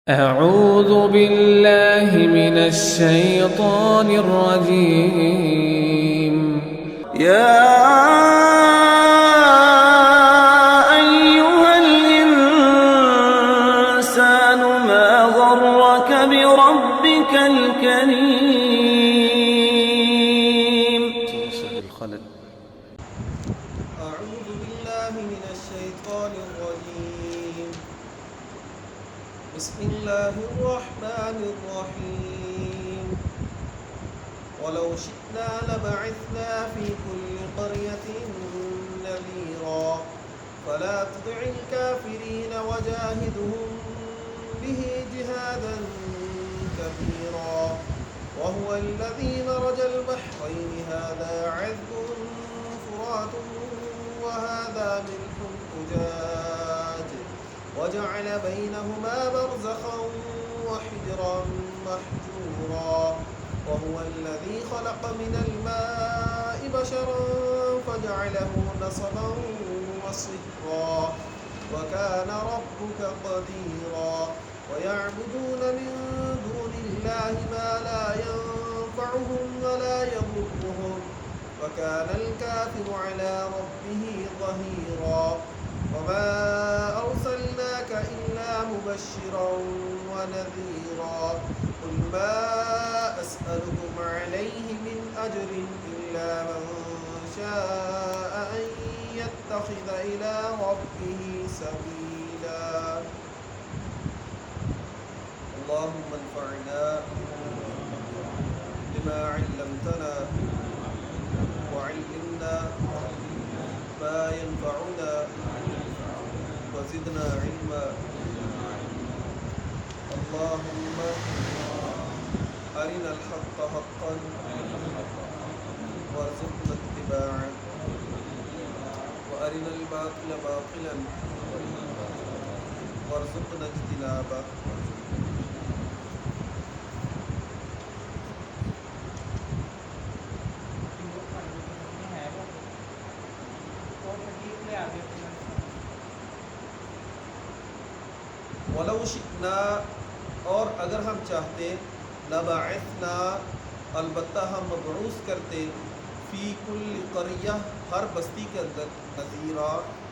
أعوذ بالله من الشيطان الرجيم يا أيها الإنسان ما غرك بربك الكريم. أعوذ بالله من الشيطان الرجيم. بسم الله الرحمن الرحيم. ولو شئنا لبعثنا في كل قرية نذيرا فلا تطع الكافرين وجاهدهم به جهادا كبيرا وهو الذي مرج البحرين هذا عذب فرات وهذا ملح أجاج وجعل بينهما برزخا وحجرا محجورا وهو الذي خلق من الماء بشرا فجعله نسبا وصهرا وكان ربك قديرا ويعبدون من دون الله ما لا ينفعهم ولا يضرهم وكان الكافر على ربه ظهيرا وما أرسلناك إلا مبشرا ونذيرا قل ما أسألكم عليه من أجر إلا من شاء أن يتخذ إلى ربه سبيلا. اللهم انفعنا بما علمتنا وعلمنا ما ينفعنا وزدنا علما. اللهم أرنا الحق حقا وارزقنا اتباعه وأرنا الباطل باطلا وارزقنا اجتنابه. ولو شئنا اور اگر ہم چاہتے لبعثنا البتہ ہم مبعوث کرتے فی کل قریہ ہر بستی کے اندر نذیرا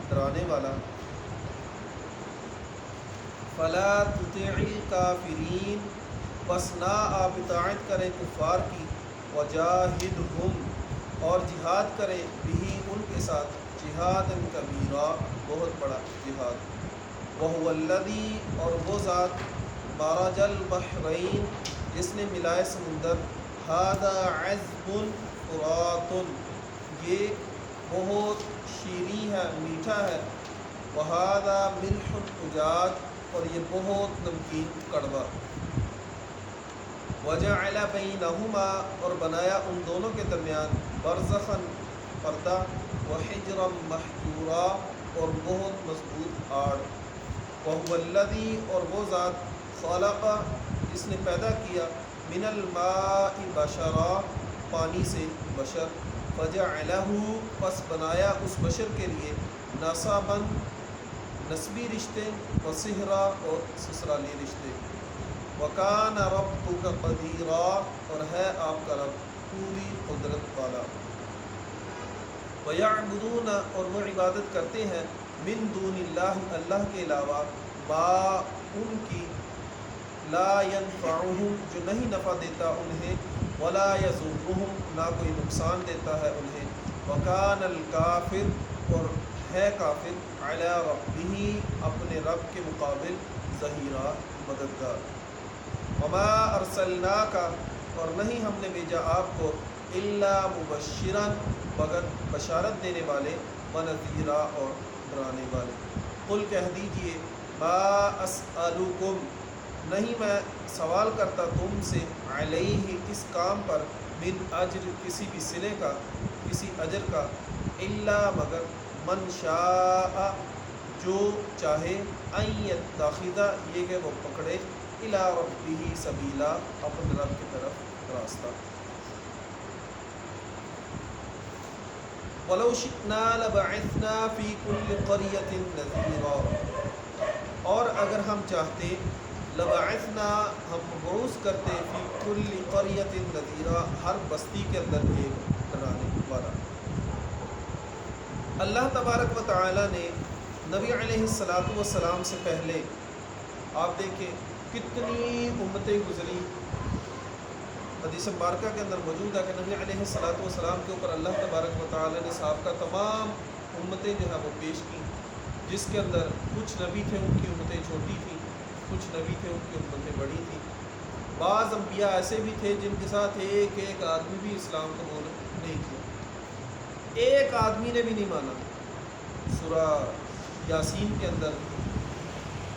ڈرانے والا. فلا تطع الکافرین بس نہ آپ اطاعت کریں کفار کی. وجاہدہم اور جہاد کریں بھی ان کے ساتھ جہاد کبیرا بہت بڑا جہاد. وَهُوَ الَّذِي اور وہ ذات مَرَجَ الْبَحْرَيْن جس نے ملائے سمندر. هَذَا عَذْبٌ فُرَاتٌ یہ بہت شیریں ہے میٹھا ہے. وَهَذَا مِلْحٌ أُجَاجٌ اور یہ بہت نمکین کڑوا. وَجَعَلَ بَيْنَهُمَا اور بنایا ان دونوں کے درمیان برزخاً پردہ. وَحِجْرًا مَحْجُورًا اور بہت مضبوط آڑ. وَهُوَ الَّذِي اور وہ ذات خَلَقَ جس نے پیدا کیا من الماء بشرا پانی سے بشر. فَجَعَلَهُ پس بنایا اس بشر کے لیے نَسَبًا نسبی رشتے وَصِهْرًا اور سسرالی رشتے. وَكَانَ رَبُّكَ قَدِيرًا اور ہے آپ کا رب پوری قدرت والا. وَيَعْبُدُونَ اور وہ عبادت کرتے ہیں من دون اللہ اللہ کے علاوہ ما ان کی لا ينفعهم جو نہیں نفع دیتا انہیں ولا يضرهم نہ کوئی نقصان دیتا ہے انہیں. وَكَانَ الْكَافِرُ اور ہے کافر علی ربہ اپنے رب کے مقابل ظہیرا مددگار. وما ارسلناک اور نہیں ہم نے بھیجا آپ کو الا مبشرا مگر بشارت دینے والے ونذیرا اور ڈرانے والے. قل کہہ دیجئے ما اسألکم نہیں میں سوال کرتا تم سے علیہ اس کام پر من اجر کسی بھی صلے کا کسی اجر کا. الا مگر من شاء جو چاہے ان یتخذ یہ کہ وہ پکڑے الی ربہ سبیلا اپنے رب کی طرف راستہ. وَلَوْ شِئْنَا لَبَعِثْنَا فِي كُلِّ قَرْيَةٍ نَذِيرًا اور اگر ہم چاہتے لبعثنا ہم مبعوث کرتے فی کل قریۃ نذیرا ہر بستی کے اندر ایک ڈرانے والا۔ اللہ تبارک و تعالی نے نبی علیہ الصلاۃ والسلام سے پہلے آپ دیکھیں کتنی امتیں گزری۔ حدیث مبارکہ کے اندر موجود ہے کہ نبی علیہ الصلاۃ والسلام کے اوپر اللہ تبارک و تعالی نے سابقہ تمام امتیں جو ہے وہ پیش کی، جس کے اندر کچھ نبی تھے ان کی امتیں چھوٹی تھیں، کچھ نبی تھے ان کی امتیں بڑی تھیں۔ بعض انبیاء ایسے بھی تھے جن کے ساتھ ایک ایک آدمی بھی اسلام قبول نہیں کیا، ایک آدمی نے بھی نہیں مانا۔ سورہ یاسین کے اندر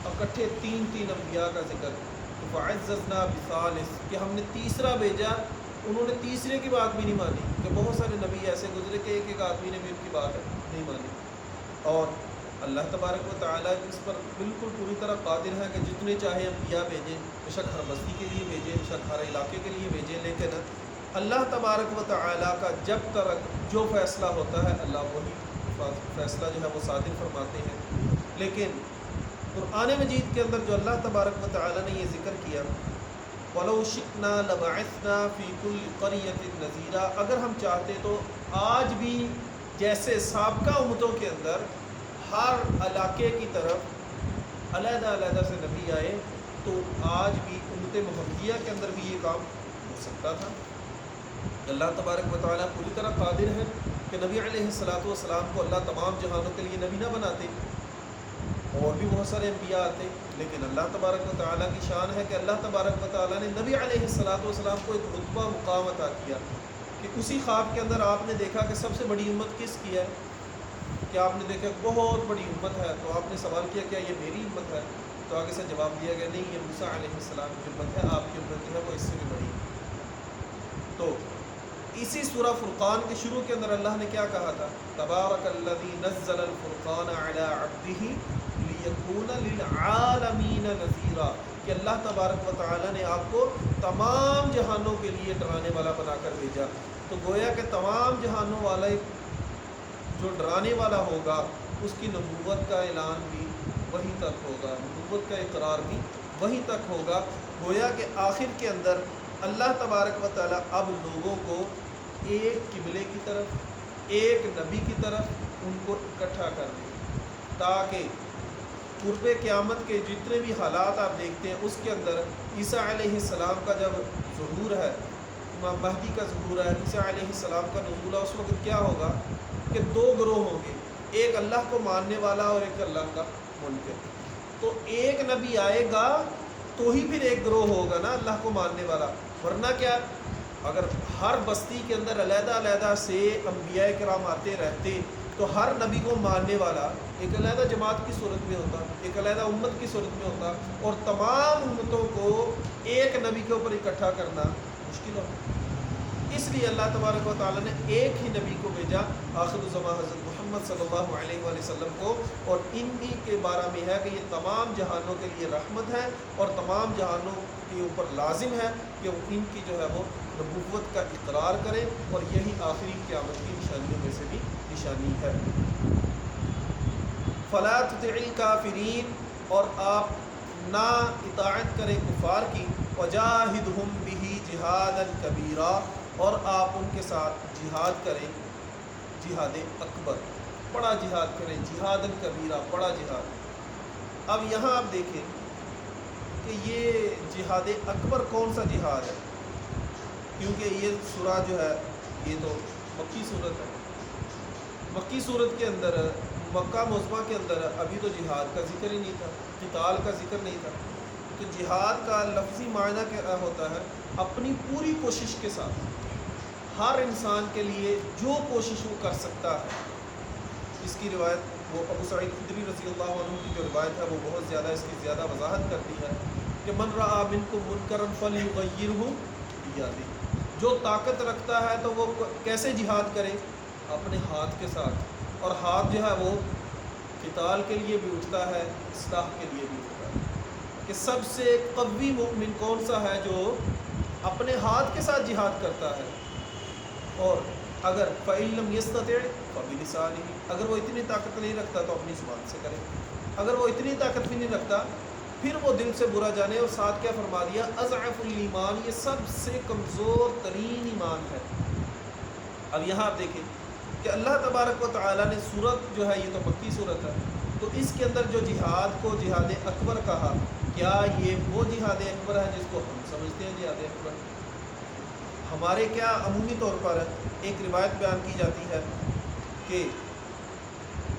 اکٹھے تین انبیاء کا ذکر، فعززنا بثالث کہ ہم نے تیسرا بھیجا، انہوں نے تیسرے کی بات بھی نہیں مانی، کہ بہت سارے نبی ایسے گزرے کہ ایک ایک آدمی نے بھی ان کی بات نہیں مانی۔ اور اللہ تبارک و تعالیٰ اس پر بالکل پوری طرح قادر ہے کہ جتنے چاہے انبیاء بھیجیں، بے شک ہر بستی کے لیے بھیجیں، بے شک ہر علاقے کے لیے بھیجیں، لیکن اللہ تبارک و تعالیٰ کا جب تک جو فیصلہ ہوتا ہے اللہ وہی فیصلہ جو ہے وہ صادر فرماتے ہیں۔ لیکن قرآن مجید کے اندر جو اللہ تبارک و تعالیٰ نے یہ ذکر کیا، وَلَوْ شِئْنَا لَبَعِثْنَا فِي كُلِّ قَرْيَةٍ نَذِيرًا، اگر ہم چاہتے تو آج بھی جیسے سابقہ امتوں کے اندر ہر علاقے کی طرف علیحدہ علیحدہ سے نبی آئے، تو آج بھی امت محمدیہ کے اندر بھی یہ کام ہو سکتا تھا۔ اللہ تبارک و تعالیٰ پوری طرح قادر ہے کہ نبی علیہ الصلاۃ والسلام کو اللہ تمام جہانوں کے لیے نبی نہ بناتے، اور بھی بہت سارے انبیاء آتے، لیکن اللہ تبارک و تعالیٰ کی شان ہے کہ اللہ تبارک و تعالیٰ نے نبی علیہ الصلاۃ والسلام کو ایک رتبہ مقام عطا کیا کہ اسی خواب کے اندر آپ نے دیکھا کہ سب سے بڑی امت کس کی ہے، کہ آپ نے دیکھا بہت بڑی امت ہے، تو آپ نے سوال کیا کیا یہ میری امت ہے؟ تو آگے سے جواب دیا گیا نہیں، یہ موسیٰ علیہ السلام کی امت ہے، آپ کی امت جو ہے وہ اس سے بھی بڑی ہے۔ تو اسی سورہ فرقان کے شروع کے اندر اللہ نے کیا کہا تھا؟ تبارک الذی نزل الفرقان علی عبدہ لیکون للعالمین نذیرا، کہ اللہ تبارک و تعالی نے آپ کو تمام جہانوں کے لیے ڈرانے والا بنا کر بھیجا۔ تو گویا کہ تمام جہانوں والے جو ڈرانے والا ہوگا اس کی نبوت کا اعلان بھی وہیں تک ہوگا، نبوت کا اقرار بھی وہیں تک ہوگا۔ گویا کہ آخر کے اندر اللہ تبارک و تعالی اب لوگوں کو ایک قبلے کی طرف، ایک نبی کی طرف ان کو اکٹھا کر دے، تاکہ قرب قیامت کے جتنے بھی حالات آپ دیکھتے ہیں اس کے اندر عیسیٰ علیہ السلام کا جب ظہور ہے، امام مہدی کا ظہور ہے، عیسیٰ علیہ السلام کا نزول ہے، اس وقت کیا ہوگا کہ دو گروہ ہوں گے، ایک اللہ کو ماننے والا اور ایک اللہ کا منکر۔ تو ایک نبی آئے گا تو ہی پھر ایک گروہ ہوگا نا اللہ کو ماننے والا، ورنہ کیا اگر ہر بستی کے اندر علیحدہ علیحدہ سے انبیاء کرام آتے رہتے تو ہر نبی کو ماننے والا ایک علیحدہ جماعت کی صورت میں ہوتا، ایک علیحدہ امت کی صورت میں ہوتا، اور تمام امتوں کو ایک نبی کے اوپر اکٹھا کرنا مشکل ہوتا۔ اس لیے اللہ تبارک و تعالیٰ نے ایک ہی نبی کو بھیجا، آخر الزمان حضرت محمد صلی اللہ علیہ وآلہ وسلم کو، اور انہی کے بارے میں ہے کہ یہ تمام جہانوں کے لیے رحمت ہے اور تمام جہانوں کے اوپر لازم ہے کہ وہ ان کی جو ہے وہ نبوت کا اقرار کریں، اور یہی آخری قیامت کی نشانیوں میں سے بھی نشانی ہے۔ فلا تطع الکافرین، اور آپ نہ اطاعت کریں کفار کی، وجاہدہم بہ جہادا کبیرا، اور آپ ان کے ساتھ جہاد کریں، جہاد اکبر، بڑا جہاد کریں، جہاد کبیرہ، بڑا جہاد۔ اب یہاں آپ دیکھیں کہ یہ جہاد اکبر کون سا جہاد ہے، کیونکہ یہ سورہ جو ہے یہ تو مکی صورت ہے، مکی صورت کے اندر مکہ معظمہ کے اندر ابھی تو جہاد کا ذکر ہی نہیں تھا، قتال کا ذکر نہیں تھا۔ تو جہاد کا لفظی معنی کیا ہوتا ہے؟ اپنی پوری کوشش کے ساتھ، ہر انسان کے لیے جو کوشش وہ کر سکتا ہے۔ اس کی روایت وہ ابو سعید خدری رضی اللہ عنہ کی جو روایت ہے وہ بہت زیادہ اس کی زیادہ وضاحت کرتی ہے کہ من رأى منکم منکرا فلیغیرہ بیدہ، جو طاقت رکھتا ہے تو وہ کیسے جہاد کرے؟ اپنے ہاتھ کے ساتھ، اور ہاتھ جو ہے وہ قتال کے لیے بھی اٹھتا ہے، اصلاح کے لیے بھی اٹھتا ہے، کہ سب سے قوی مومن کون سا ہے جو اپنے ہاتھ کے ساتھ جہاد کرتا ہے۔ اور اگر فَإِن لَمْ يَسْتَطِعْ فَبِلِسَانِهِ، اگر وہ اتنی طاقت نہیں رکھتا تو اپنی زبان سے کرے، اگر وہ اتنی طاقت بھی نہیں رکھتا پھر وہ دل سے برا جانے، اور ساتھ کیا فرما دیا؟ اضعف الایمان، یہ سب سے کمزور ترین ایمان ہے۔ اب یہاں آپ دیکھیں کہ اللہ تبارک و تعالیٰ نے صورت جو ہے، یہ تو مکی صورت ہے، تو اس کے اندر جو جہاد کو جہاد اکبر کہا، کیا یہ وہ جہاد اکبر ہے جس کو ہم سمجھتے ہیں جہاد اکبر؟ ہمارے کیا عمومی طور پر ایک روایت بیان کی جاتی ہے کہ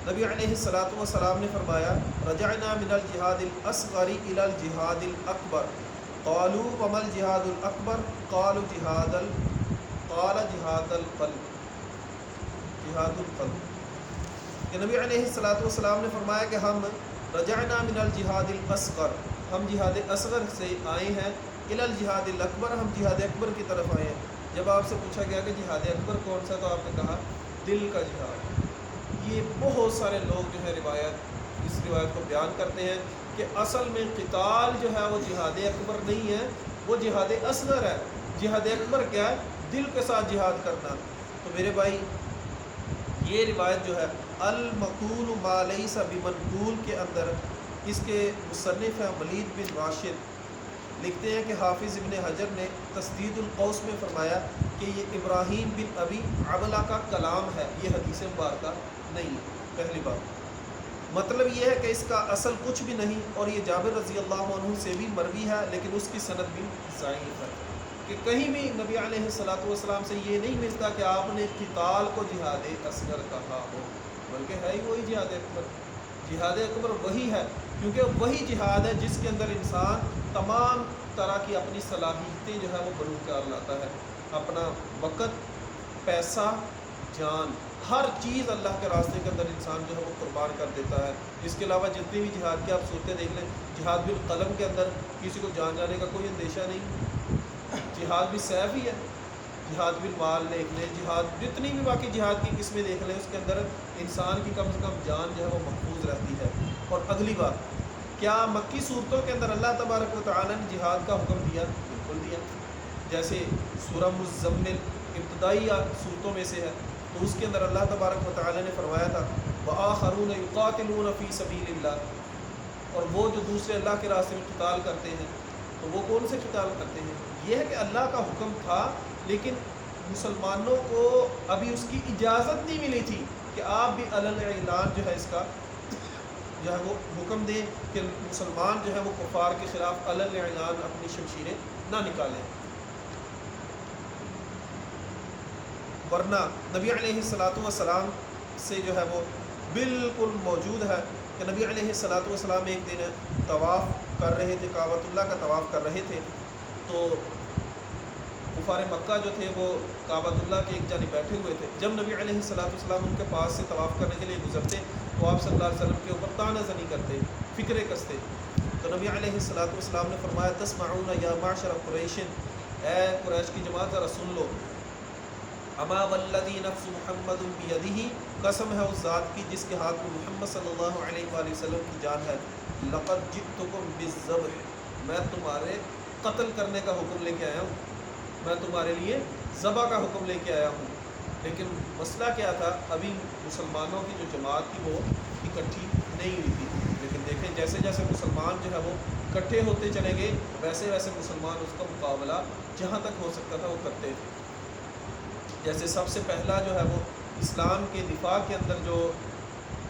نبی علیہ الصلوۃ والسلام نے فرمایا رجعنا من الجہاد الاصغر الى الجہاد الاکبر قالوا وما الجہاد الاکبر قال جہاد القلب، جہاد القلب، کہ نبی علیہ الصلوۃ والسلام نے فرمایا کہ ہم رجعنا من الجہاد الاصغر، ہم جہاد اصغر سے آئے ہیں، الی الجہاد الاکبر، ہم جہاد اکبر کی طرف آئے ہیں۔ جب آپ سے پوچھا گیا کہ جہاد اکبر کون سا، تو آپ نے کہا دل کا جہاد۔ یہ بہت سارے لوگ جو ہے اس روایت کو بیان کرتے ہیں کہ اصل میں قتال جو ہے وہ جہاد اکبر نہیں ہے، وہ جہاد اصغر ہے۔ جہاد اکبر کیا ہے؟ دل کے ساتھ جہاد کرنا۔ تو میرے بھائی، یہ روایت جو ہے المقول ما لیس بمنقول کے اندر اس کے مصنف ہیں ولید بن راشد، لکھتے ہیں کہ حافظ ابن حجر نے تسدید القوس میں فرمایا کہ یہ ابراہیم بن ابی عبلہ کا کلام ہے، یہ حدیث مبارکہ نہیں ہے۔ پہلی بات مطلب یہ ہے کہ اس کا اصل کچھ بھی نہیں، اور یہ جابر رضی اللہ عنہ سے بھی مروی ہے، لیکن اس کی سند بھی ضعیف ہے، کہ کہیں بھی نبی علیہ الصلوۃ والسلام سے یہ نہیں ملتا کہ آپ نے قتال کو جہاد اصغر کہا ہو، بلکہ ہے ہی وہی جہاد اکبر۔ جہاد اکبر وہی ہے، کیونکہ وہی جہاد ہے جس کے اندر انسان تمام طرح کی اپنی صلاحیتیں جو ہے وہ بروز کر لاتا ہے، اپنا وقت، پیسہ، جان، ہر چیز اللہ کے راستے کے اندر انسان جو ہے وہ قربان کر دیتا ہے۔ اس کے علاوہ جتنی بھی جہاد کی آپ صورتیں دیکھ لیں، جہاد بالقلم کے اندر کسی کو جان جانے کا کوئی اندیشہ نہیں، جہاد بھی سیف ہی ہے، جہاد بالمال دیکھ لیں، جہاد جتنی بھی باقی جہاد کی قسمیں دیکھ لیں، اس کے اندر انسان کی کم سے کم جان جو ہے وہ محفوظ رہتی ہے۔ اور اگلی بات، کیا مکی صورتوں کے اندر اللہ تبارک و تعالیٰ نے جہاد کا حکم دیا؟ بالکل دیا۔ جیسے سورہ مزمل ابتدائی صورتوں میں سے ہے، تو اس کے اندر اللہ تبارک و تعالیٰ نے فرمایا تھا وَآخَرُونَ يُقَاتِلُونَ فِي سَبِيلِ اللَّهِ، اور وہ جو دوسرے اللہ کے راستے میں قتال کرتے ہیں، تو وہ کون سے قتال کرتے ہیں؟ یہ ہے کہ اللہ کا حکم تھا، لیکن مسلمانوں کو ابھی اس کی اجازت نہیں ملی تھی کہ آپ بھی علن اعلان جو ہے اس کا جو ہے وہ حکم دیں کہ مسلمان جو ہے وہ کفار کے خلاف علن اعلان اپنی شمشیریں نہ نکالیں۔ ورنہ نبی علیہ الصلوۃ والسلام سے جو ہے وہ بالکل موجود ہے کہ نبی علیہ الصلوۃ والسلام ایک دن طواف کر رہے تھے، کعبۃ اللہ کا طواف کر رہے تھے، تو کفار مکہ جو تھے وہ کعبۃ اللہ کے ایک جانب بیٹھے ہوئے تھے۔ جب نبی علیہ الصلوۃ والسلام ان کے پاس سے طواف کرنے کے لیے گزرتے تو آپ صلی اللہ علیہ وسلم کے اوپر طعنہ زنی کرتے، فکرے کستے، تو نبی علیہ الصلوۃ والسلام نے فرمایا تسمعون یا معشر قریش، اے قریش کی جماعت ذرا سن لو، اما والذی نفس محمد بیدہ، قسم ہے اس ذات کی جس کے ہاتھ میں محمد صلی اللہ علیہ وآلہ وسلم کی جان ہے، لقد جئتکم بالذبح، میں تمہارے قتل کرنے کا حکم لے کے آیا ہوں، میں تمہارے لیے ذبح کا حکم لے کے آیا ہوں۔ لیکن مسئلہ کیا تھا؟ ابھی مسلمانوں کی جو جماعت تھی وہ اکٹھی نہیں ہوئی تھی، لیکن دیکھیں جیسے جیسے مسلمان جو ہے وہ اکٹھے ہوتے چلے گئے، ویسے ویسے مسلمان اس کا مقابلہ جہاں تک ہو سکتا تھا وہ کرتے تھے۔ جیسے سب سے پہلا جو ہے وہ اسلام کے دفاع کے اندر جو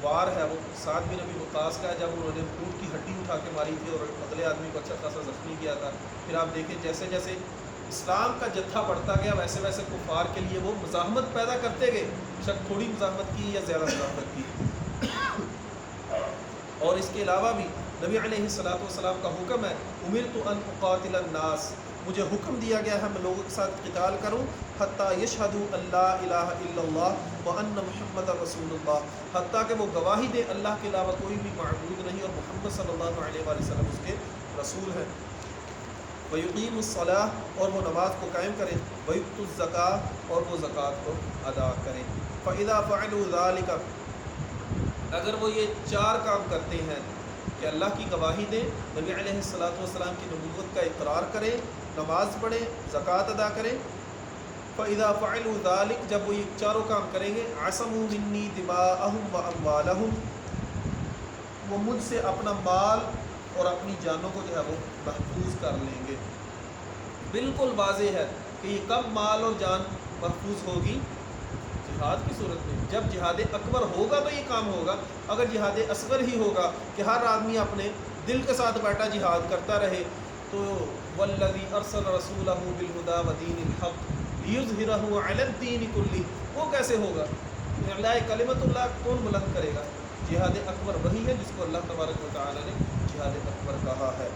وار ہے وہ سعد بن ابی وقاص کا ہے، جب انہوں نے اونٹ کی ہڈی اٹھا کے ماری تھی اور اگلے آدمی کو اچھا خاصا زخمی کیا تھا۔ پھر آپ دیکھیں جیسے جیسے اسلام کا جتھا بڑھتا گیا، ویسے ویسے کفار کے لیے وہ مزاحمت پیدا کرتے گئے، شاید تھوڑی مزاحمت کی یا زیادہ مزاحمت کی۔ اور اس کے علاوہ بھی نبی علیہ الصلوۃ والسلام کا حکم ہے امرت ان اقاتل الناس، مجھے حکم دیا گیا ہے میں لوگوں کے ساتھ قتال کروں، حتیٰ یشہدوا ان لا الہ الا اللہ وان محمد رسول اللہ، حتیٰ کہ وہ گواہی دے اللہ کے علاوہ کوئی بھی معبود نہیں اور محمد صلی اللہ علیہ وآلہ وسلم اس کے رسول ہیں۔ وَيُقِيمُ الصَّلَاةَ، اور وہ نماز کو قائم کریں، وَيُؤْتُوا الزَّكَاةَ، اور وہ زکوٰۃ کو ادا کریں۔ فَإِذَا فَعَلُوا ذَلِكَ، اگر وہ یہ چار کام کرتے ہیں کہ اللہ کی گواہی دیں، نبی علیہ الصلوۃ والسلام کی نبوت کا اقرار کریں، نماز پڑھیں، زکوٰۃ ادا کریں، فَإِذَا فَعَلُوا ذَلِكَ، جب وہ یہ چاروں کام کریں گے، عَصَمُوا مِنِّي دِمَاءَهُمْ وَأَمْوَالَهُمْ، وہ مجھ سے اپنا مال اور اپنی جانوں کو جو ہے وہ محفوظ کر لیں گے۔ بالکل واضح ہے کہ یہ کب مال اور جان محفوظ ہوگی؟ جہاد کی صورت میں۔ جب جہاد اکبر ہوگا تو یہ کام ہوگا، اگر جہاد اصغر ہی ہوگا کہ ہر آدمی اپنے دل کے ساتھ بیٹھا جہاد کرتا رہے تو والذی ارسل رسولہ بالہدی ودین الحق لیظہرہ علی الدین کلہ، وہ کیسے ہوگا؟ اعلاء کلمت اللہ کون بلند کرے گا؟ جہاد اکبر وہی ہے جس کو اللہ تبارک و تعالی نے جہاد اکبر کہا ہے۔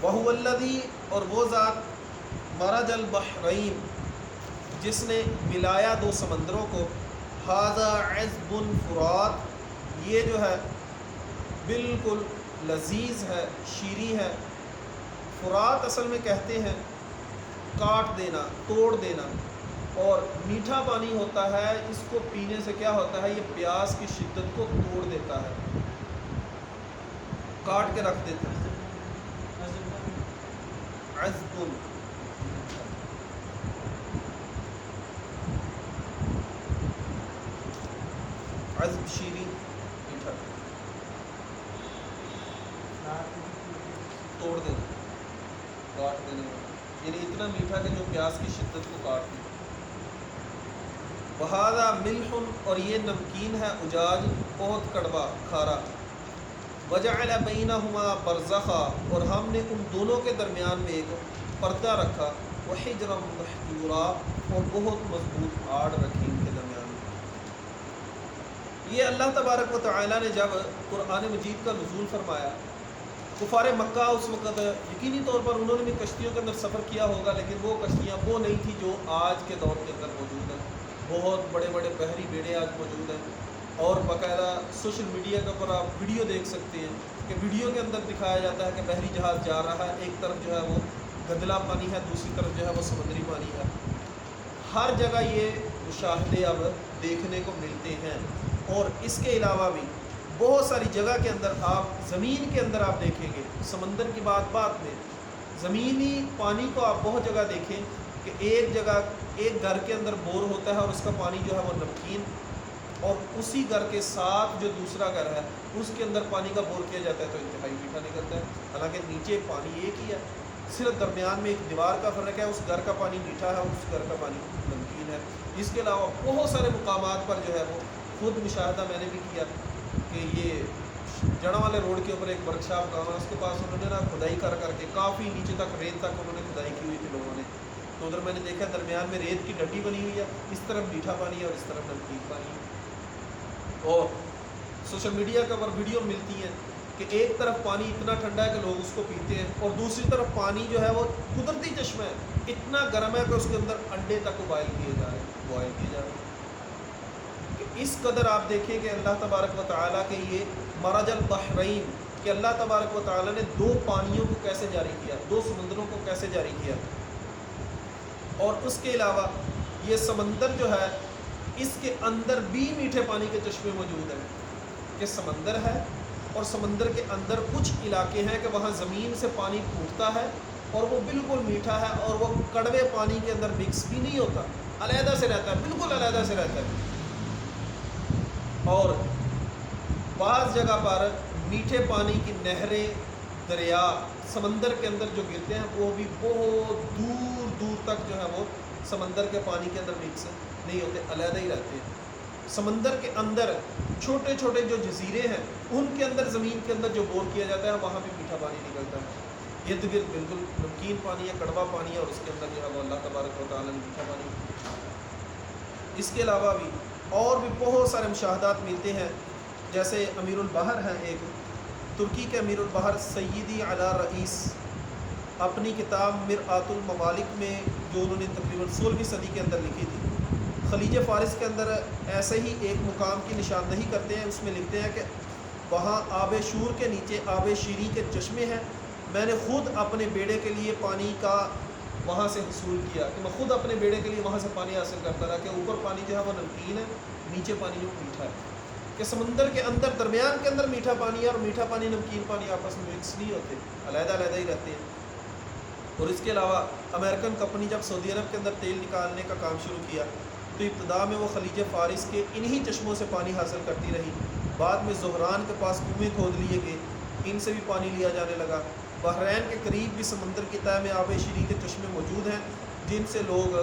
وَهُوَ الَّذِي، اور وہ ذات مرج البحرین جس نے ملایا دو سمندروں کو، هَذَا عَذْبٌ فرات، یہ جو ہے بالکل لذیذ ہے، شیریں ہے۔ فرات اصل میں کہتے ہیں کاٹ دینا، توڑ دینا، اور میٹھا پانی ہوتا ہے، اس کو پینے سے کیا ہوتا ہے، یہ پیاس کی شدت کو توڑ دیتا ہے، کاٹ کے رکھ دیتا ہے۔ عذب، عذب شیریں، میٹھا، توڑ دینا، کاٹ دینے والا، یعنی اتنا میٹھا کہ جو پیاس کی شدت کو کاٹ دے۔ وہذا ملح، اور یہ نمکین ہے، اجاج، بہت کڑوا، کھارا۔ وجعل بینہما برزخا، اور ہم نے ان دونوں کے درمیان میں ایک پردہ رکھا، وحجرا محجورا، اور بہت مضبوط آڑ رکھی ان کے درمیان میں۔ یہ اللہ تبارک و تعالی نے جب قرآن مجید کا نزول فرمایا، کفار مکہ اس وقت یقینی طور پر انہوں نے بھی کشتیوں کے اندر سفر کیا ہوگا، لیکن وہ کشتیاں وہ نہیں تھی جو آج کے دور کے اندر موجود ہیں۔ بہت بڑے بڑے بحری بیڑے آج موجود ہیں، اور باقاعدہ سوشل میڈیا کے اوپر آپ ویڈیو دیکھ سکتے ہیں کہ ویڈیو کے اندر دکھایا جاتا ہے کہ بحری جہاز جا رہا ہے، ایک طرف جو ہے وہ گدلا پانی ہے، دوسری طرف جو ہے وہ سمندری پانی ہے۔ ہر جگہ یہ مشاہدے اب دیکھنے کو ملتے ہیں، اور اس کے علاوہ بھی بہت ساری جگہ کے اندر آپ زمین کے اندر آپ دیکھیں گے، سمندر کی بات میں زمینی پانی کو آپ بہت جگہ دیکھیں کہ ایک جگہ ایک گھر کے اندر بور ہوتا ہے اور اس کا پانی جو ہے وہ نمکین، اور اسی گھر کے ساتھ جو دوسرا گھر ہے اس کے اندر پانی کا بور کیا جاتا ہے تو انتہائی میٹھا نکلتا ہے، حالانکہ نیچے پانی ایک ہی ہے، صرف درمیان میں ایک دیوار کا فرق ہے، اس گھر کا پانی میٹھا ہے، اس گھر کا پانی نمکین ہے۔ اس کے علاوہ بہت سارے مقامات پر جو ہے وہ خود مشاہدہ میں نے بھی کیا کہ یہ جڑا والے روڈ کے اوپر ایک ورکشاپ کا ہے، اس کے پاس انہوں نے نا کھدائی کر کے کافی نیچے تک ریت تک انہوں نے کھدائی کی ہوئی تھی لوگوں نے، تو ادھر میں نے دیکھا درمیان میں ریت کی ڈڈی بنی ہوئی ہے، اس طرف میٹھا پانی ہے اور اس طرف نمکین پانی ہے۔ اور سوشل میڈیا کے اوپر ویڈیو ملتی ہیں کہ ایک طرف پانی اتنا ٹھنڈا ہے کہ لوگ اس کو پیتے ہیں، اور دوسری طرف پانی جو ہے وہ قدرتی چشمہ ہے، اتنا گرم ہے کہ اس کے اندر انڈے تک بوائل کیے جا رہے ہیں۔ کہ اس قدر آپ دیکھیں کہ اللہ تبارک و تعالیٰ کے یہ مرج البحرین، کہ اللہ تبارک و تعالیٰ نے دو پانیوں کو کیسے جاری کیا، دو سمندروں کو کیسے جاری کیا۔ اور اس کے علاوہ یہ سمندر جو ہے اس کے اندر بھی میٹھے پانی کے چشمے موجود ہیں، کہ سمندر ہے اور سمندر کے اندر کچھ علاقے ہیں کہ وہاں زمین سے پانی پھوٹتا ہے اور وہ بالکل میٹھا ہے، اور وہ کڑوے پانی کے اندر مکس بھی نہیں ہوتا، علیحدہ سے رہتا ہے، بالکل علیحدہ سے رہتا ہے۔ اور بعض جگہ پر میٹھے پانی کی نہریں، دریا سمندر کے اندر جو گرتے ہیں وہ بھی بہت دور دور تک جو ہے وہ سمندر کے پانی کے اندر مکس نہیں ہوتے، علیحدہ ہی رہتے ہیں۔ سمندر کے اندر چھوٹے چھوٹے جو جزیرے ہیں ان کے اندر زمین کے اندر جو بور کیا جاتا ہے وہاں بھی میٹھا پانی نکلتا ہے، ارد گرد بالکل نمکین پانی ہے، کڑوا پانی ہے، اور اس کے اندر جو ہے وہ اللہ تبارک و تعالیٰ نے میٹھا پانی۔ اس کے علاوہ بھی اور بھی بہت سارے مشاہدات ملتے ہیں، جیسے امیر البحر ہیں ایک ترکی کے امیر البحر سیدی علی رئیس، اپنی کتاب مرآت الممالک میں جو انہوں نے تقریباً 16ویں صدی کے اندر لکھی تھی، خلیج فارس کے اندر ایسے ہی ایک مقام کی نشاندہی کرتے ہیں، اس میں لکھتے ہیں کہ وہاں آب شور کے نیچے آب شیریں کے چشمے ہیں، میں نے خود اپنے بیڑے کے لیے پانی کا وہاں سے حصول کیا، کہ میں خود اپنے بیڑے کے لیے وہاں سے پانی حاصل کرتا رہا، کہ اوپر پانی جو ہے وہ نمکین ہے، نیچے پانی جو میٹھا ہے، کہ سمندر کے اندر درمیان کے اندر میٹھا پانی ہے اور میٹھا پانی نمکین پانی آپس میں مکس نہیں ہوتے، علیحدہ علیحدہ ہی رہتے ہیں۔ اور اس کے علاوہ امریکن کمپنی جب سعودی عرب کے اندر تیل نکالنے کا کام شروع کیا تو ابتدا میں وہ خلیج فارس کے انہی چشموں سے پانی حاصل کرتی رہی، بعد میں زہران کے پاس کنویں کھود لیے گئے، ان سے بھی پانی لیا جانے لگا۔ بحرین کے قریب بھی سمندر کی تہہ میں آب شیریں کے چشمے موجود ہیں جن سے لوگ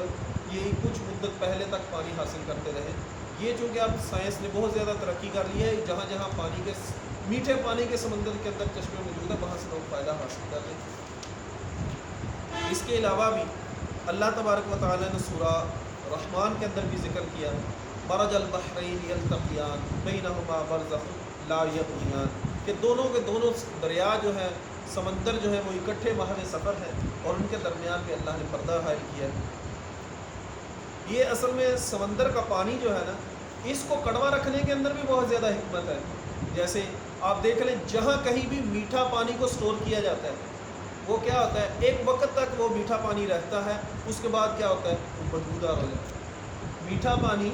یہ کچھ مدت پہلے تک پانی حاصل کرتے رہے۔ یہ چونکہ اب سائنس نے بہت زیادہ ترقی کر لی ہے، جہاں جہاں پانی کے میٹھے پانی کے سمندر کے اندر چشمے موجود ہیں وہاں سے لوگ فائدہ حاصل کر رہے ہیں۔ اس کے علاوہ بھی اللہ تبارک و تعالیٰ نے سورہ رحمان کے اندر بھی ذکر کیا، مرج البحرین یلتقیان بینہما برزخ لا یبغیان، کہ دونوں کے دونوں دریا جو ہے، سمندر جو ہے وہ اکٹھے محو سفر ہیں اور ان کے درمیان بھی اللہ نے پردہ حائل کیا ہے۔ یہ اصل میں سمندر کا پانی جو ہے نا، اس کو کڑوا رکھنے کے اندر بھی بہت زیادہ حکمت ہے۔ جیسے آپ دیکھ لیں جہاں کہیں بھی میٹھا پانی کو سٹور کیا جاتا ہے وہ کیا ہوتا ہے، ایک وقت تک وہ میٹھا پانی رہتا ہے، اس کے بعد کیا ہوتا ہے، وہ بدبودار ہو جاتا ہے۔ میٹھا پانی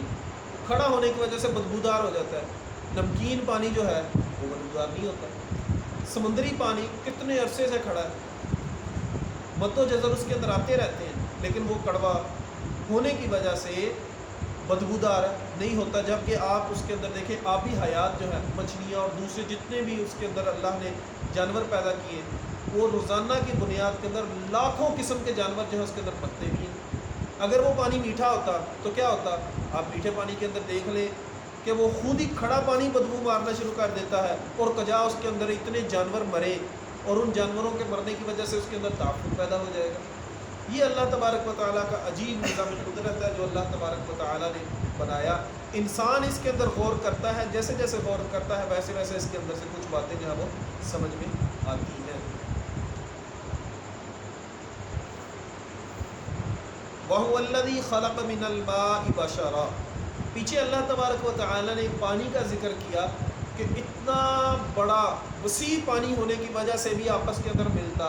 کھڑا ہونے کی وجہ سے بدبودار ہو جاتا ہے، نمکین پانی جو ہے وہ بدبودار نہیں ہوتا۔ سمندری پانی کتنے عرصے سے کھڑا ہے، مد و جزر اس کے اندر آتے رہتے ہیں، لیکن وہ کڑوا ہونے کی وجہ سے بدبودار نہیں ہوتا۔ جبکہ آپ اس کے اندر دیکھیں آبی حیات جو ہے، مچھلیاں اور دوسرے جتنے بھی اس کے اندر اللہ نے جانور پیدا کیے، وہ روزانہ کی بنیاد کے اندر لاکھوں قسم کے جانور جو ہے اس کے اندر پکتے بھی ہیں۔ اگر وہ پانی میٹھا ہوتا تو کیا ہوتا، آپ میٹھے پانی کے اندر دیکھ لیں کہ وہ خود ہی کھڑا پانی بدبو مارنا شروع کر دیتا ہے، اور کجا اس کے اندر اتنے جانور مرے، اور ان جانوروں کے مرنے کی وجہ سے اس کے اندر تعفن پیدا ہو جائے گا۔ یہ اللہ تبارک و تعالیٰ کا عجیب نظام قدرت ہے جو اللہ تبارک و تعالیٰ نے بنایا۔ انسان اس کے اندر غور کرتا ہے، جیسے جیسے غور کرتا ہے ویسے ویسے اس کے اندر سے کچھ باتیں جو ہے وہ سمجھ میں آتی ہیں۔ وَهُوَ الَّذِي خَلَقَ مِنَ الْمَاءِ بَشَرًا، پیچھے اللہ تبارک و تعالیٰ نے پانی کا ذکر کیا کہ اتنا بڑا وسیع پانی ہونے کی وجہ سے بھی آپس کے اندر ملتا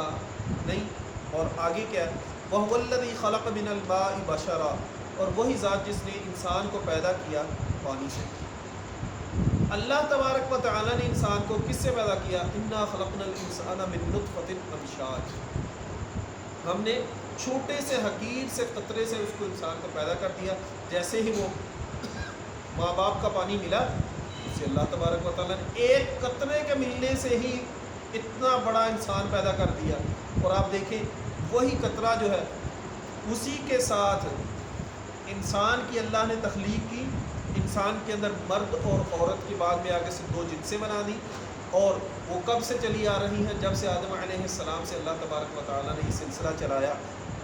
نہیں، اور آگے کیا ہے، وَهُوَ الَّذِي خَلَقَ مِنَ الْمَاءِ بَشَرًا، اور وہی ذات جس نے انسان کو پیدا کیا پانی سے۔ اللہ تبارک و تعالیٰ نے انسان کو کس سے پیدا کیا، اِنَّا خَلَقْنَا الْإِنسَانَ مِن نُطْفَةٍ أَمْشَاجٍ، ہم نے چھوٹے سے حقیر سے قطرے سے اس کو انسان کو پیدا کر دیا۔ جیسے ہی وہ ماں باپ کا پانی ملا، اسے اللہ تبارک و تعالیٰ نے ایک قطرے کے ملنے سے ہی اتنا بڑا انسان پیدا کر دیا۔ اور آپ دیکھیں وہی قطرہ جو ہے اسی کے ساتھ انسان کی اللہ نے تخلیق کی، انسان کے اندر مرد اور عورت کے بعد میں آگے سے دو جنسیں بنا دی، اور وہ کب سے چلی آ رہی ہیں، جب سے آدم علیہ السلام سے اللہ تبارک و تعالیٰ نے یہ سلسلہ چلایا۔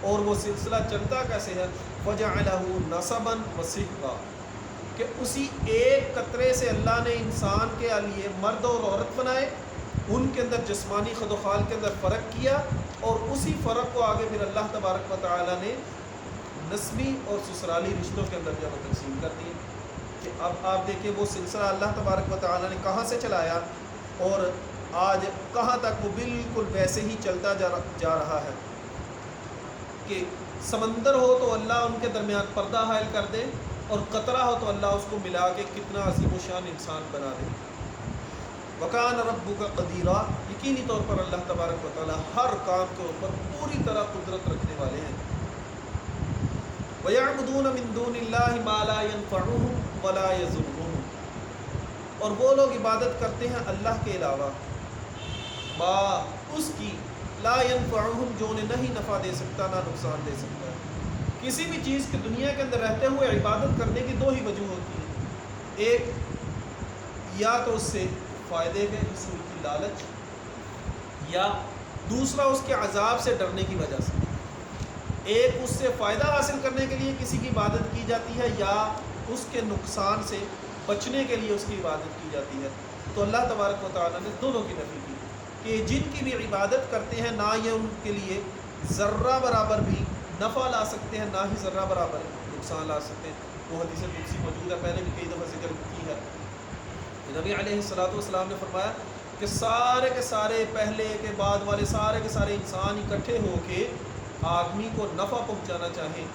اور وہ سلسلہ چلتا کیسے ہے، وَجَعَلَهُ نَسَبًا وَصِهْرًا، کہ اسی ایک قطرے سے اللہ نے انسان کے لیے مرد اور عورت بنائے، ان کے اندر جسمانی خد و خال کے اندر فرق کیا، اور اسی فرق کو آگے پھر اللہ تبارک و تعالیٰ نے نسبی اور سسرالی رشتوں کے اندر جب تقسیم کر دیے۔ کہ اب آپ دیکھیں وہ سلسلہ اللہ تبارک و تعالیٰ نے کہاں سے چلایا، اور آج کہاں تک وہ بالکل ویسے ہی چلتا جا رہا ہے کہ سمندر ہو تو اللہ ان کے درمیان پردہ حائل کر دے، اور قطرہ ہو تو اللہ اس کو ملا کے کتنا عظیم و شان انسان بنا دے۔ وَكَانَ رَبُّكَ قَدِيرًا، یقینی طور پر اللہ تبارک و تعالیٰ ہر کام کے اوپر پوری طرح قدرت رکھنے والے ہیں۔ وَيَعْبُدُونَ مِن دُونِ اللَّهِ مَا لَا يَنفَعُهُمْ وَلَا يَضُرُّهُمْ، اور وہ لوگ عبادت کرتے ہیں اللہ کے علاوہ، ما اس کی، لا ينفعهم جو انہیں نہیں نفع دے سکتا نہ نقصان دے سکتا ہے۔ کسی بھی چیز کی دنیا کے اندر رہتے ہوئے عبادت کرنے کی دو ہی وجہ ہوتی ہے، ایک یا تو اس سے فائدے کے حصول کی لالچ، یا دوسرا اس کے عذاب سے ڈرنے کی وجہ سے۔ ایک اس سے فائدہ حاصل کرنے کے لیے کسی کی عبادت کی جاتی ہے، یا اس کے نقصان سے بچنے کے لیے اس کی عبادت کی جاتی ہے۔ تو اللہ تبارک و تعالیٰ نے دونوں کی نفی کی کہ جن کی بھی عبادت کرتے ہیں نہ یہ ان کے لیے ذرہ برابر بھی نفع لا سکتے ہیں، نہ ہی ذرہ برابر نقصان لا سکتے ہیں۔ وہ حدیث قدسی موجود ہے، پہلے بھی کئی دفعہ ذکر کی ہے۔ نبی علیہ السلام نے فرمایا کہ سارے کے سارے پہلے کے بعد والے سارے کے سارے انسان اکٹھے ہو کے آدمی کو نفع پہنچانا چاہیں،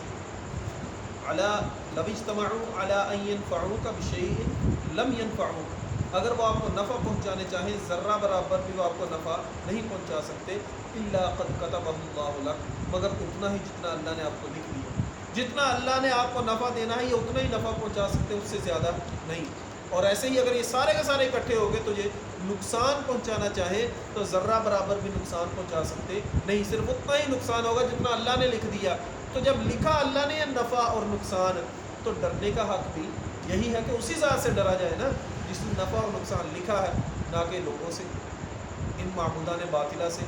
لَوِ اجْتَمَعُوا عَلَىٰ أَن يَنفَعُوكَ بِشَيْءٍ لَمْ يَنفَعُوكَ، اگر وہ آپ کو نفع پہنچانے چاہیں ذرہ برابر بھی وہ آپ کو نفع نہیں پہنچا سکتے، إِلَّا قَدْ كَتَبَهُ اللَّهُ لَكَ، مگر اتنا ہی جتنا اللہ نے آپ کو لکھ دیا، جتنا اللہ نے آپ کو نفع دینا ہے یہ اتنا ہی نفع پہنچا سکتے، اس سے زیادہ نہیں۔ اور ایسے ہی اگر یہ سارے کے سارے اکٹھے ہو گئے تو یہ نقصان پہنچانا چاہے تو ذرہ برابر بھی نقصان پہنچا سکتے نہیں، صرف اتنا ہی نقصان ہوگا جتنا اللہ نے لکھ دیا۔ تو جب لکھا اللہ نے نفع اور نقصان، تو ڈرنے کا حق بھی یہی ہے کہ اسی ذات سے ڈرا جائے نا جس نے نفع اور نقصان لکھا ہے، نہ کہ لوگوں سے، ان معبودان باطلہ سے۔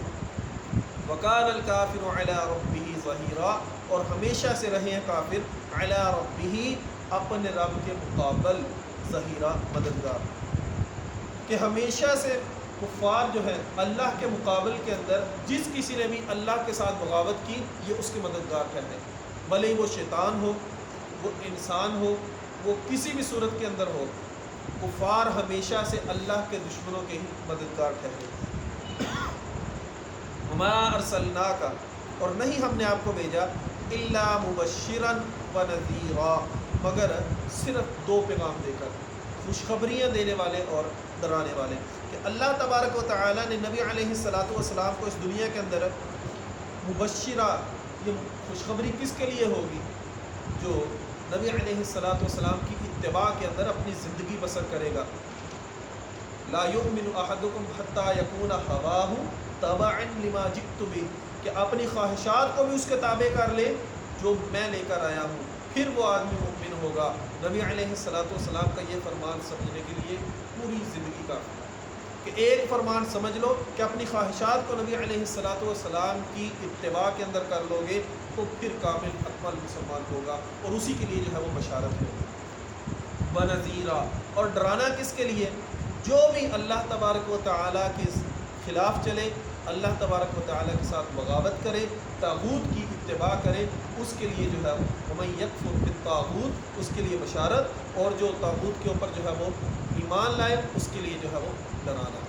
وَقَالَ الْكَافِرُ عَلَىٰ رَبِّهِ ظَهِيرًا، اور ہمیشہ سے رہے ہیں کافر عَلَىٰ رَبِّهِ، اپنے رب کے مقابل، ظہیرہ، مددگار، کہ ہمیشہ سے کفار جو ہے اللہ کے مقابل کے اندر جس کسی نے بھی اللہ کے ساتھ بغاوت کی یہ اس کے مددگار ٹھہرے، بھلے وہ شیطان ہو، وہ انسان ہو، وہ کسی بھی صورت کے اندر ہو، کفار ہمیشہ سے اللہ کے دشمنوں کے ہی مددگار ٹھہرے۔ وَمَا أَرْسَلْنَاكَ، اور نہیں ہم نے آپ کو بھیجا، إِلَّا مُبَشِّرًا وَنَذِيرًا، مگر صرف دو پیغام دے کر، خوشخبریاں دینے والے اور ڈرانے والے، کہ اللہ تبارک و تعالیٰ نے نبی علیہ السلام کو اس دنیا کے اندر مبشرہ، یہ خوشخبری کس کے لیے ہوگی؟ جو نبی علیہ السلام کی اتباع کے اندر اپنی زندگی بسر کرے گا۔ لا یؤمن احدکم حتی یکون ہواہ تبعا لما جئت بہ، کہ اپنی خواہشات کو بھی اس کے تابع کر لے جو میں لے کر آیا ہوں، پھر وہ آدمی مومن ہوگا۔ نبی علیہ السلام کا یہ فرمان سمجھنے کے لیے پوری زندگی کافی ہے کہ ایک فرمان سمجھ لو کہ اپنی خواہشات کو نبی علیہ السلام کی اتباع کے اندر کر لو گے تو پھر کامل اکمل مسلمان ہوگا، اور اسی کے لیے جو ہے وہ بشارت ہوگی۔ بنذیرا، اور ڈرانا کس کے لیے؟ جو بھی اللہ تبارک و تعالیٰ کے خلاف چلے، اللہ تبارک و تعالیٰ کے ساتھ بغاوت کرے، طاغوت کی اتباع کرے، اس کے لیے جو ہے وَمَن یکفر بالطاغوت، اس کے لیے بشارت، اور جو طاغوت کے اوپر جو ہے وہ ایمان لائے اس کے لیے جو ہے وہ ڈرانا۔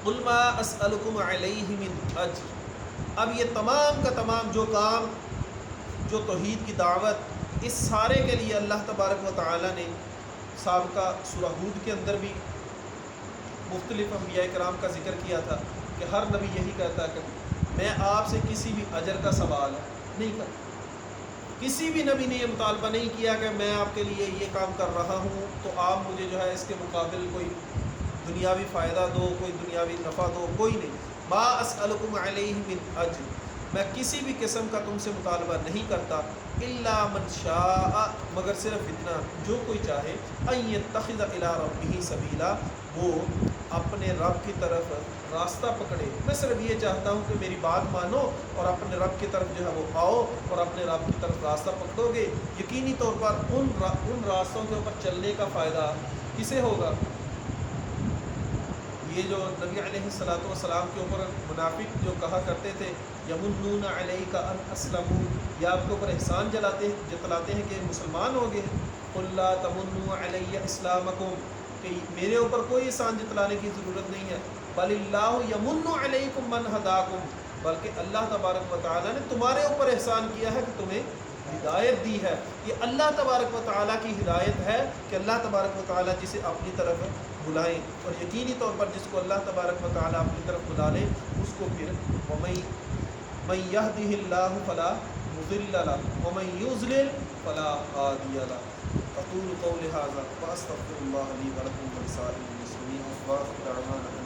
قُلْ مَا أَسْأَلُكُمْ عَلَيْهِ مِنْ أَجْرٍ، اب یہ تمام کا تمام جو کام، جو توحید کی دعوت، اس سارے کے لیے اللہ تبارک و تعالیٰ نے سابقہ سورہ ہود کے اندر بھی مختلف انبیاء کرام کا ذکر کیا تھا کہ ہر نبی یہی کہتا ہے کہ میں آپ سے کسی بھی اجر کا سوال نہیں کرتا۔ کسی بھی نبی نے یہ مطالبہ نہیں کیا کہ میں آپ کے لیے یہ کام کر رہا ہوں تو آپ مجھے جو ہے اس کے مقابل کوئی دنیاوی فائدہ دو، کوئی دنیاوی نفع دو، کوئی نہیں۔ ما اسألکم علیہ من اجر، میں کسی بھی قسم کا تم سے مطالبہ نہیں کرتا، الا من شاء، مگر صرف اتنا جو کوئی چاہے، ان یتخذ الی ربہ سبیلا، وہ اپنے رب کی طرف راستہ پکڑے۔ میں صرف یہ چاہتا ہوں کہ میری بات مانو اور اپنے رب کی طرف جو ہے وہ آؤ اور اپنے رب کی طرف راستہ پکڑو گے، یقینی طور پر ان راستوں کے اوپر چلنے کا فائدہ کسے ہوگا؟ یہ جو نبی علیہ السلام کے اوپر منافق جو کہا کرتے تھے یمنون علیک ان اسلموا، یا آپ کے اوپر احسان جتلاتے ہیں کہ مسلمان ہو گئے، قل لا تمنوا علی اسلامکم، کہ میرے اوپر کوئی احسان جتلانے کی ضرورت نہیں ہے، بل اللہ یمن علیکم من ہداکم، بلکہ اللہ تبارک و تعالیٰ نے تمہارے اوپر احسان کیا ہے کہ تمہیں ہدایت دی ہے۔ یہ اللہ تبارک و تعالیٰ کی ہدایت ہے کہ اللہ تبارک و تعالیٰ جسے اپنی طرف بلائیں، اور یقینی طور پر جس کو اللہ تبارک و تعالیٰ اپنی طرف بلا لے اس کو پھر من یہدہ اللہ فلا مضل لہ ومن یضلل فلا ہادی لہ۔ اقول قولی ھذا واستغفر اللہ لی ولکم ولسائر المسلمین، وآخر دعوانا